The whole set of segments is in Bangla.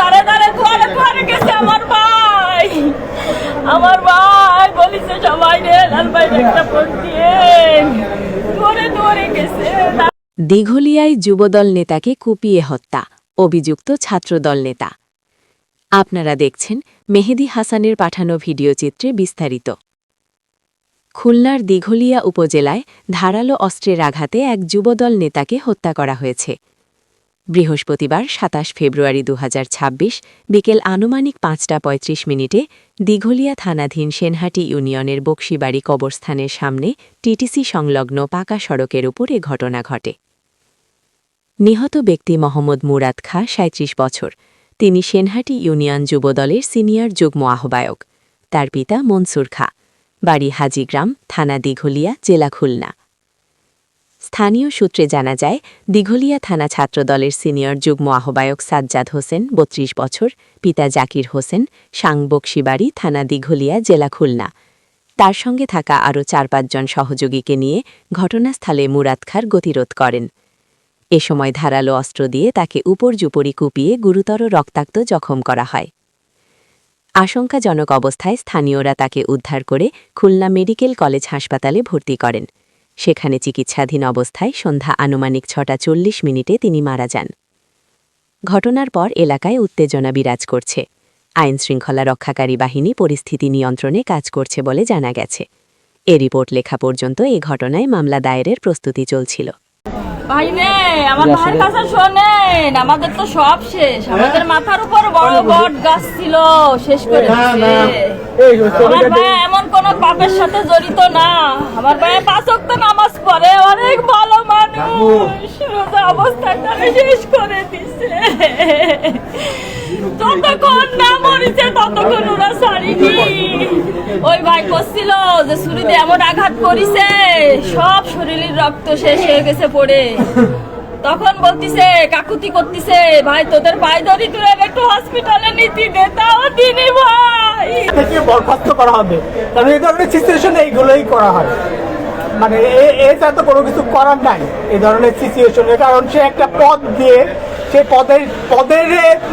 দাঁড়ে দাঁড়ে দুয়ারে দুয়ারে গেছে আমার ভাই বলিছে সবাই রে লাল ভাই একটা ভোট দিয়ে দুয়ারে দুয়ারে গেছে। দিঘলিয়ায় যুবদল নেতাকে কুপিয়ে হত্যা, অভিযুক্ত ছাত্রদল নেতা। আপনারা দেখছেন মেহেদী হাসানের পাঠানো ভিডিওচিত্রে বিস্তারিত। খুলনার দিঘলিয়া উপজেলায় ধারালো অস্ত্রের আঘাতে এক যুবদল নেতাকে হত্যা করা হয়েছে। বৃহস্পতিবার ২৭ ফেব্রুয়ারি ২০২৬ বিকেল আনুমানিক ৫টা ৩৫ দিঘলিয়া থানাধীন সেনহাটি ইউনিয়নের বকশিবাড়ি কবরস্থানের সামনে টিটিসি সংলগ্ন পাকা সড়কের উপর এ ঘটনা ঘটে। নিহত ব্যক্তি মোহাম্মদ মুরাদ খাঁ, ৩৭ বছর। তিনি সেনহাটি ইউনিয়ন যুবদলের সিনিয়র যুগ্ম আহ্বায়ক। তার পিতা মনসুর খাঁ, বাড়ি হাজীগ্রাম, থানা দিঘলিয়া, জেলা খুলনা। স্থানীয় সূত্রে জানা যায়, দিঘলিয়া থানা ছাত্রদলের সিনিয়র যুগ্ম আহ্বায়ক সাজ্জাদ হোসেন, ৩২ বছর, পিতা জাকির হোসেন, সাং বকশিবাড়ি, থানা দিঘলিয়া, জেলা খুলনা। তার সঙ্গে থাকা আরও ৪-৫ জন সহযোগীকে নিয়ে ঘটনাস্থলে মুরাদ খাঁর গতিরোধ করেন। এ সময় ধারালো অস্ত্র দিয়ে তাকে উপর্যুপরি কুপিয়ে গুরুতর রক্তাক্ত জখম করা হয়। আশঙ্কাজনক অবস্থায় স্থানীয়রা তাকে উদ্ধার করে খুলনা মেডিকেল কলেজ হাসপাতালে ভর্তি করেন। সেখানে চিকিৎসাধীন অবস্থায় সন্ধ্যা আনুমানিক ৬টা ৪০ তিনি মারা যান। ঘটনার পর এলাকায় উত্তেজনা বিরাজ করছে। আইনশৃঙ্খলা রক্ষাকারী বাহিনী পরিস্থিতি নিয়ন্ত্রণে কাজ করছে বলে জানা গেছে। এ রিপোর্ট লেখা পর্যন্ত এ ঘটনায় মামলা দায়েরের প্রস্তুতি চলছিল। আমার ভাইয়ের কাছে শোনেন, আমাদের তো সব শেষ। আমাদের মাথার উপর বড় বট গাছ ছিল, শেষ করে দিয়েছে। আমার ভাই এমন কোন পাপের সাথে জড়িত না। আমার ভাই ৫ ওয়াক্ত নামাজ পড়ে, অনেক ভালো মানুষ। রোজা অবস্থায় তাকে শেষ করে দিছে। যতক্ষণ না মরিছে ততক্ষণ ওরা ছাড়িনি। ওই ভাই করছিল যে ছুরিতে এমন আঘাত করিছে, সব শরীরের রক্ত শেষ হয়ে গেছে পড়ে। তখন বলতিছে, কাকুতি করতিছে, ভাই তোদের পায়ে ধরি তুই একটু হসপিটালে নিতি দে, তাও দিনি ভাই। থেকে বরখাস্ত করা হবে, কারণ এই ধরনের সিচুয়েশনে এইগুলোই করা হয়। মানে এটা তো কোনো কিছু করার নাই এই ধরনের সিচুয়েশনে, কারণ সে একটা পদ দিয়ে সে পদের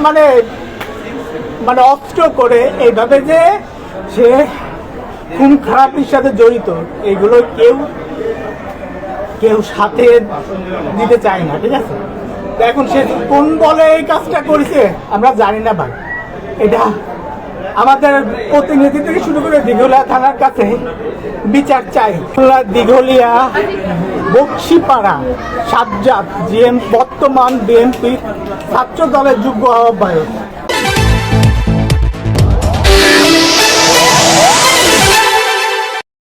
মানে মানে অস্ত্র করে এইভাবে যে সে খুন খারাপির সাথে জড়িত, এগুলো কেউ সাথে দিতে চায় না, ঠিক আছে? এখন সে কোন বলে এই কাজটা করেছে আমরা জানি না ভাই। এটা আমাদের প্রতিনিধি থেকে শুরু করে দিঘলিয়া থানার কাছে বিচার চাই। দিঘলিয়া বকশিপাড়া সাজ্জাদ, বর্তমান বিএনপি ছাত্র দলের যুগ্ম আহ্বায়ক।